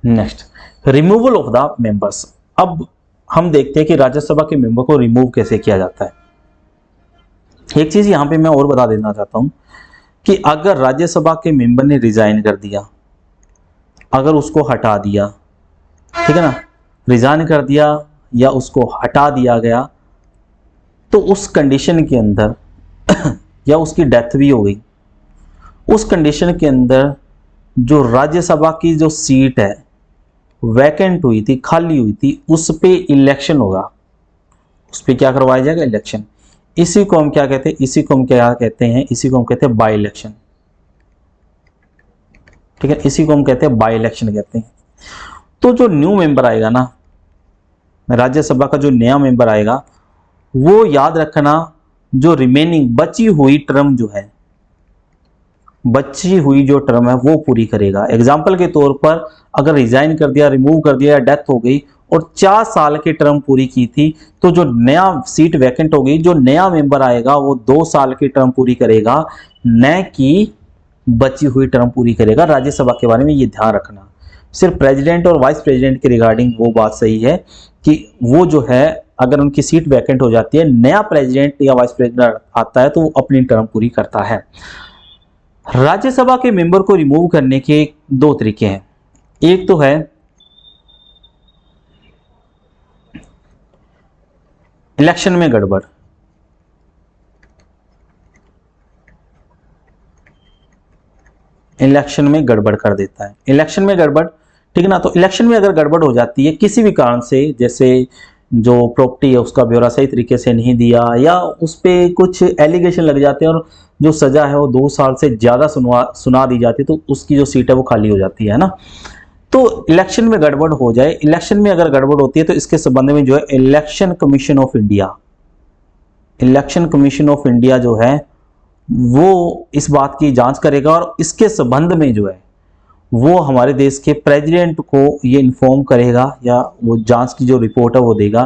Next, removal of the members. अब हम देखते हैं कि राज्यसभा के मेंबर को रिमूव कैसे किया जाता है। एक चीज यहां पे मैं और बता देना चाहता हूं कि अगर राज्यसभा के मेंबर ने रिजाइन कर दिया, अगर उसको हटा दिया, ठीक है ना, रिजाइन कर दिया या उसको हटा दिया गया, तो उस कंडीशन के अंदर या उसकी डेथ भी हो गई, उस कंडीशन के अंदर जो राज्यसभा की जो सीट है वैकेंट हुई थी, खाली हुई थी, उस पे इलेक्शन होगा, उस पे क्या करवाया जाएगा? इलेक्शन। इसी को हम क्या कहते हैं? इसी को हम क्या कहते हैं? इसी को हम कहते हैं बाय इलेक्शन, ठीक है, इसी को हम कहते हैं बाय इलेक्शन कहते हैं। तो जो न्यू मेंबर आएगा ना, राज्यसभा का जो नया मेंबर आएगा, वो याद रखना जो रिमेनिंग बची हुई टर्म जो है, बची हुई जो टर्म है वो पूरी करेगा। एग्जाम्पल के तौर पर अगर रिजाइन कर दिया, रिमूव कर दिया या डेथ हो गई और 4 साल की टर्म पूरी की थी, तो जो नया सीट वैकेंट हो गई, जो नया मेंबर आएगा वो 2 साल की टर्म पूरी करेगा, न कि बची हुई टर्म पूरी करेगा। राज्यसभा के बारे में ये ध्यान रखना। सिर्फ प्रेसिडेंट और वाइस प्रेसिडेंट के रिगार्डिंग वो बात सही है कि वो जो है अगर उनकी सीट वैकेंट हो जाती है, नया प्रेसिडेंट या वाइस प्रेसिडेंट आता है तो वो अपनी टर्म पूरी करता है। राज्यसभा के मेंबर को रिमूव करने के दो तरीके हैं। एक तो है इलेक्शन में गड़बड़, इलेक्शन में गड़बड़ कर देता है, इलेक्शन में गड़बड़, ठीक है ना। तो इलेक्शन में अगर गड़बड़ हो जाती है किसी भी कारण से, जैसे जो प्रॉपर्टी है उसका ब्यौरा सही तरीके से नहीं दिया, या उस पर कुछ एलिगेशन लग जाते हैं और जो सजा है वो 2 साल से ज्यादा सुना दी जाती है, तो उसकी जो सीट है वो खाली हो जाती है ना। तो इलेक्शन में गड़बड़ हो जाए, इलेक्शन में अगर गड़बड़ होती है तो इसके संबंध में जो है election commission of India, election commission of India जो है वो इस बात की जांच करेगा और इसके संबंध में जो है वो हमारे देश के प्रेसिडेंट को ये इन्फॉर्म करेगा, या वो जांच की जो रिपोर्ट है वो देगा।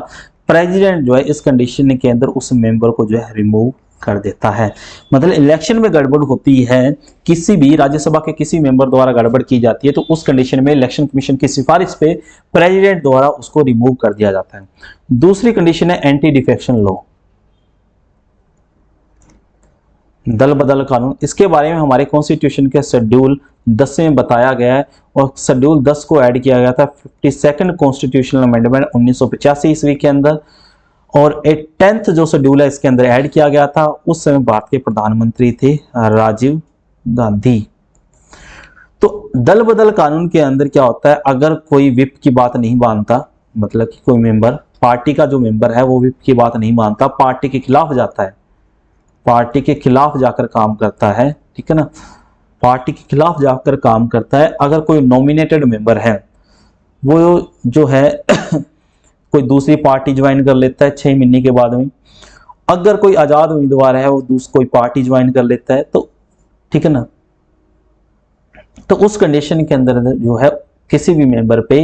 प्रेसिडेंट जो है इस कंडीशन के अंदर उस मेंबर को जो है रिमूव कर देता है। मतलब इलेक्शन में गड़बड़ होती है, किसी भी राज्यसभा के किसी मेंबर द्वारा गड़बड़ की जाती है तो उस कंडीशन में इलेक्शन कमीशन की सिफारिश पे प्रेसिडेंट द्वारा उसको रिमूव कर दिया जाता है। दूसरी कंडीशन है एंटी डिफेक्शन लॉ, दल बदल कानून। इसके बारे में हमारे कॉन्स्टिट्यूशन के शेड्यूल 10 में बताया गया है और शेड्यूल 10 को ऐड किया गया था 52nd कॉन्स्टिट्यूशनल अमेंडमेंट 1985 ईस्वी के अंदर, और 10th जो शेड्यूल है इसके अंदर ऐड किया गया था। उस समय भारत के प्रधानमंत्री थे राजीव गांधी। तो दल बदल कानून के अंदर क्या होता है, अगर कोई विप की बात नहीं मानता, मतलब कि कोई मेंबर, पार्टी का जो मेंबर है वो विप की बात नहीं मानता, पार्टी के खिलाफ जाता है, पार्टी के खिलाफ जाकर काम करता है, ठीक है ना, पार्टी के खिलाफ जाकर काम करता है। अगर कोई नॉमिनेटेड मेंबर है वो जो है कोई दूसरी पार्टी ज्वाइन कर लेता है 6 महीने के बाद में, अगर कोई आजाद उम्मीदवार है वो कोई पार्टी ज्वाइन कर लेता है, तो ठीक है ना, तो उस कंडीशन के अंदर जो है किसी भी मेंबर पे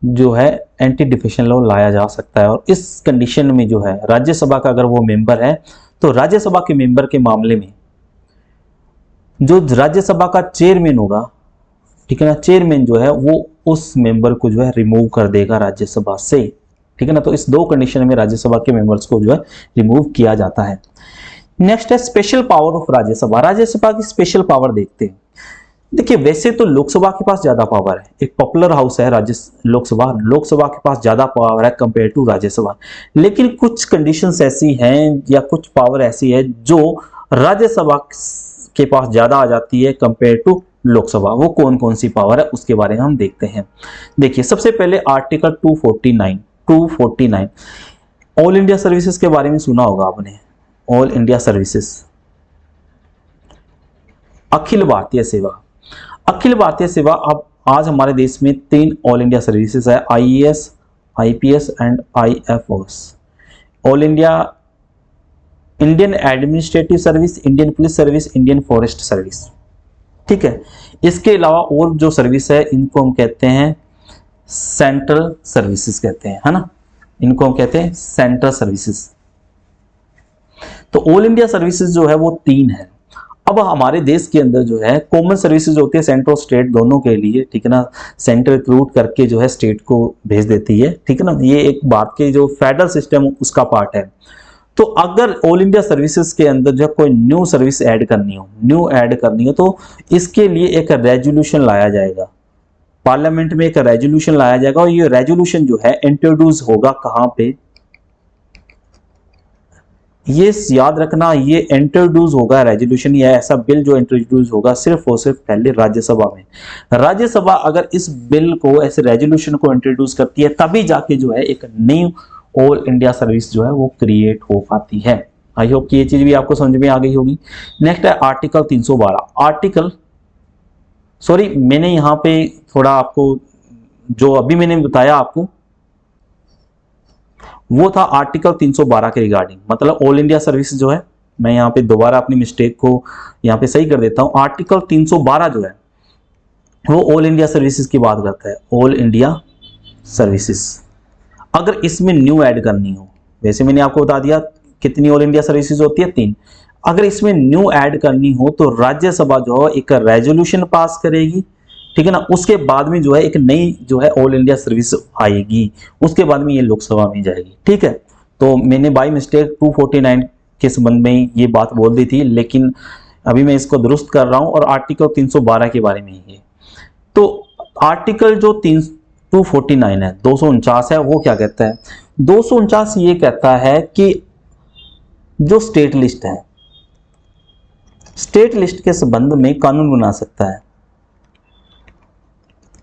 जो है एंटी डिफेक्शन लॉ लाया जा सकता है। और इस कंडीशन में जो है राज्यसभा का अगर वो मेंबर है तो राज्यसभा के मेंबर के मामले में जो राज्यसभा का चेयरमैन होगा, ठीक है ना, चेयरमैन जो है वो उस मेंबर को जो है रिमूव कर देगा राज्यसभा से, ठीक है ना। तो इस दो कंडीशन में राज्यसभा के मेंबर्स को जो है रिमूव किया जाता है। नेक्स्ट है special power of Rajya Sabha. Rajya Sabha की स्पेशल पावर देखते हैं। देखिए वैसे तो लोकसभा के पास ज्यादा पावर है, एक पॉपुलर हाउस है लोकसभा, लोकसभा के पास ज्यादा पावर है कंपेयर टू राज्यसभा, लेकिन कुछ कंडीशंस ऐसी हैं या कुछ पावर ऐसी है जो राज्यसभा के पास ज्यादा आ जाती है कंपेयर टू लोकसभा। वो कौन कौन सी पावर है उसके बारे में हम देखते हैं। देखिए सबसे पहले आर्टिकल 249 ऑल इंडिया सर्विसेज के बारे में सुना होगा आपने, all India services, Akhil Bharatiya सेवा। अखिल भारतीय सेवा अब आज हमारे देश में 3 ऑल इंडिया सर्विसेज है, IAS, IPS and IFOS। All India, Indian administrative service, Indian police service, Indian forest service, ठीक है। इसके अलावा और जो सर्विस है इनको हम कहते हैं सेंट्रल सर्विसेज कहते हैं, है ना, इनको हम कहते हैं सेंट्रल सर्विसेज। तो ऑल इंडिया सर्विसेज जो है वो 3 है। अब हमारे देश के अंदर जो है कॉमन सर्विसेज होती है सेंट्रल स्टेट दोनों के लिए, ठीक है ना, सेंट्रल रिक्रूट करके जो है स्टेट को भेज देती है, ठीक है ना, ये एक भारत के जो फेडरल सिस्टम उसका पार्ट है। तो अगर ऑल इंडिया सर्विसेज के अंदर जो कोई न्यू सर्विस ऐड करनी हो तो इसके लिए एक रेजोल्यूशन लाया जाएगा, पार्लियामेंट में एक रेजोल्यूशन लाया जाएगा, और ये रेजोल्यूशन जो है इंट्रोड्यूस होगा कहां पे, ये याद रखना, ये इंट्रोड्यूस होगा रेजोल्यूशन या ऐसा बिल जो इंट्रोड्यूस होगा सिर्फ और सिर्फ पहले राज्यसभा में। राज्यसभा अगर इस बिल को, ऐसे रेजोल्यूशन को इंट्रोड्यूस करती है तभी जाके जो है एक न्यू ऑल इंडिया सर्विस जो है वो क्रिएट हो पाती है। आई होप कि ये चीज भी आपको समझ में आ गई होगी। नेक्स्ट है आर्टिकल 312। मैंने यहाँ पे थोड़ा आपको जो अभी मैंने बताया आपको वो था आर्टिकल 312 के रिगार्डिंग, मतलब ऑल इंडिया सर्विस जो है, मैं यहाँ पे दोबारा अपनी मिस्टेक को यहाँ पे सही कर देता हूँ। आर्टिकल 312 जो है वो ऑल इंडिया सर्विसेज की बात करता है, ऑल इंडिया सर्विसेज। अगर इसमें न्यू ऐड करनी हो, वैसे मैंने आपको बता दिया कितनी ऑल इंडिया सर्विसेज होती है, 3। अगर इसमें न्यू ऐड करनी हो तो राज्यसभा जो है एक रेजोल्यूशन पास करेगी, ठीक है ना। उसके बाद में जो है एक नई जो है ऑल इंडिया सर्विस आएगी, उसके बाद में ये लोकसभा में जाएगी, ठीक है। तो मैंने बाई मिस्टेक 249 के संबंध में ये बात बोल दी थी, लेकिन अभी मैं इसको दुरुस्त कर रहा हूं और आर्टिकल 312 के बारे में ही है। तो आर्टिकल जो 249 है, 249 है, वो क्या कहता है? 249 ये कहता है कि जो स्टेट लिस्ट है, स्टेट लिस्ट के संबंध में कानून बना सकता है।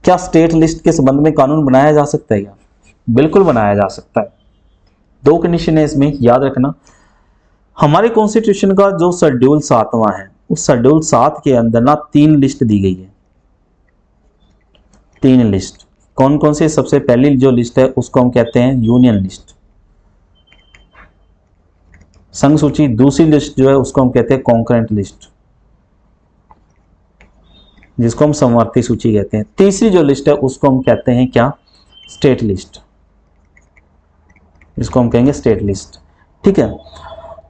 क्या स्टेट लिस्ट के संबंध में कानून बनाया जा सकता है क्या? बिल्कुल बनाया जा सकता है। दो कंडीशन है इसमें, याद रखना। हमारे कॉन्स्टिट्यूशन का जो शेड्यूल 7वां है, उस शेड्यूल 7 के अंदर ना 3 लिस्ट दी गई है। 3 लिस्ट कौन कौन सी? सबसे पहली जो लिस्ट है उसको हम कहते हैं यूनियन लिस्ट, संघ सूची। दूसरी लिस्ट जो है उसको हम कहते हैं कॉन्करेंट लिस्ट, जिसको हम समवर्ती सूची कहते हैं। तीसरी जो लिस्ट है उसको हम कहते हैं क्या? स्टेट लिस्ट, जिसको हम कहेंगे स्टेट लिस्ट, ठीक है।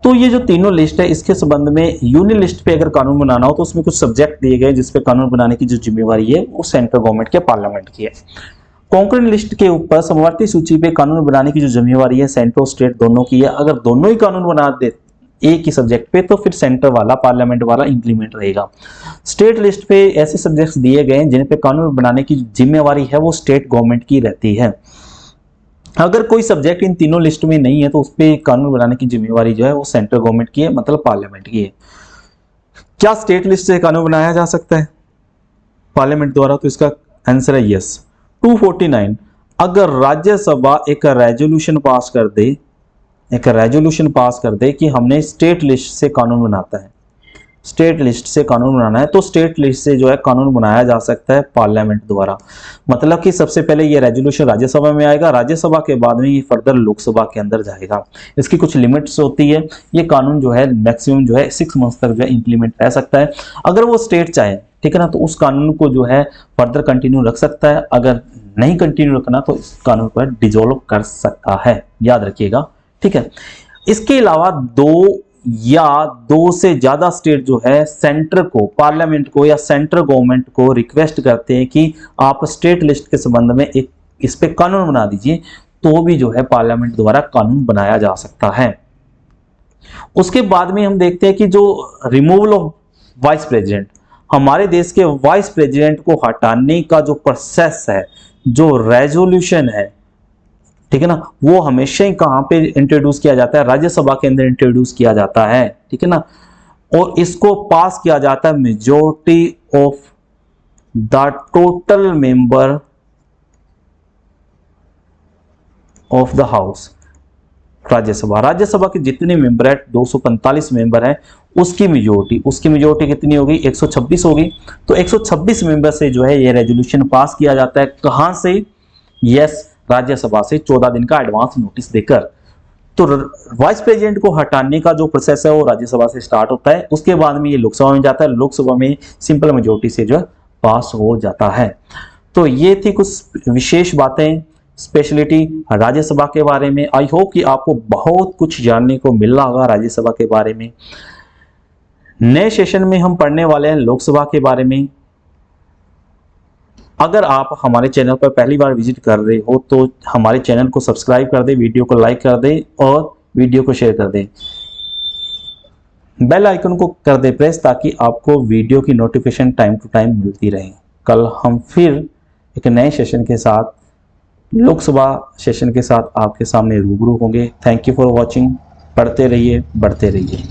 तो ये जो तीनों लिस्ट है, इसके संबंध में यूनियन लिस्ट पे अगर कानून बनाना हो तो उसमें कुछ सब्जेक्ट दिए गए जिसपे कानून बनाने की जो जिम्मेवारी है वो सेंट्रल गवर्नमेंट के, पार्लियामेंट की है। कॉन्करेंट लिस्ट के ऊपर समवर्ती सूची पे कानून बनाने की जो जिम्मेवारी है सेंट्रल और स्टेट दोनों की है। अगर दोनों ही कानून बना दे एक ही सब्जेक्ट पे तो फिर सेंटर वाला, पार्लियामेंट वाला इंप्लीमेंट रहेगा। स्टेट लिस्ट पे ऐसे सब्जेक्ट्स दिए गए हैं जिन पे कानून बनाने की जिम्मेवारी है वो स्टेट गवर्नमेंट की रहती है। अगर कोई सब्जेक्ट इन तीनों लिस्ट में नहीं है तो उस पर कानून बनाने की जिम्मेवारी जो है वो सेंट्रल गवर्नमेंट की है, मतलब पार्लियामेंट की है। क्या स्टेट लिस्ट से कानून बनाया जा सकता है पार्लियामेंट द्वारा? तो इसका आंसर है यस। 249, अगर राज्यसभा एक रेजोल्यूशन पास कर दे, एक रेजोल्यूशन पास कर दे कि हमने स्टेट लिस्ट से कानून बनाता है, स्टेट लिस्ट से कानून बनाना है, तो स्टेट लिस्ट से जो है कानून बनाया जा सकता है पार्लियामेंट द्वारा। मतलब कि सबसे पहले ये रेजोल्यूशन राज्यसभा में आएगा, राज्यसभा के बाद में ये फर्दर लोकसभा के अंदर जाएगा। इसकी कुछ लिमिट्स होती है। ये कानून जो है मैक्सिमम जो है 6 मंथ्स तक जो है इंप्लीमेंट रह सकता है। अगर वो स्टेट चाहे, ठीक है ना, तो उस कानून को जो है फर्दर कंटिन्यू रख सकता है। अगर नहीं कंटिन्यू रखना तो इस कानून को डिसॉल्व कर सकता है, याद रखिएगा, ठीक है। इसके अलावा 2 या 2 से ज्यादा स्टेट जो है सेंटर को, पार्लियामेंट को या सेंट्रल गवर्नमेंट को रिक्वेस्ट करते हैं कि आप स्टेट लिस्ट के संबंध में एक इस पे कानून बना दीजिए, तो भी जो है पार्लियामेंट द्वारा कानून बनाया जा सकता है। उसके बाद में हम देखते हैं कि जो रिमूवल ऑफ वाइस प्रेसिडेंट, हमारे देश के वाइस प्रेसिडेंट को हटाने का जो प्रोसेस है, जो रेजोल्यूशन है, ठीक है ना, वो हमेशा ही कहां पे इंट्रोड्यूस किया जाता है? राज्यसभा के अंदर इंट्रोड्यूस किया जाता है, ठीक है ना। और इसको पास किया जाता है majority of the total member of the house. Rajya Sabha, Rajya Sabha के जितने मेंबर है, 245 मेंबर है, उसकी मेजॉरिटी कितनी होगी? 126 होगी। तो 126 मेंबर से जो है ये रेजोल्यूशन पास किया जाता है। कहां से? यस, राज्यसभा से 14 दिन का एडवांस नोटिस देकर। तो वाइस प्रेसिडेंट को हटाने का जो प्रोसेस है वो राज्यसभा से स्टार्ट होता है, उसके बाद में ये लोकसभा में जाता है, लोकसभा में सिंपल मेजॉरिटी से जो है पास हो जाता है। तो ये थी कुछ विशेष बातें, स्पेशलिटी राज्यसभा के बारे में। आई होप कि आपको बहुत कुछ जानने को मिल रहा होगा राज्यसभा के बारे में। नए सेशन में हम पढ़ने वाले हैं लोकसभा के बारे में। अगर आप हमारे चैनल पर पहली बार विजिट कर रहे हो तो हमारे चैनल को सब्सक्राइब कर दें, वीडियो को लाइक कर दें और वीडियो को शेयर कर दें। बेल आइकन को कर दें प्रेस, ताकि आपको वीडियो की नोटिफिकेशन टाइम टू टाइम मिलती रहे। कल हम फिर एक नए सेशन के साथ, लोकसभा सेशन के साथ आपके सामने रूबरू होंगे। Thank you for watching. पढ़ते रहिए, बढ़ते रहिए।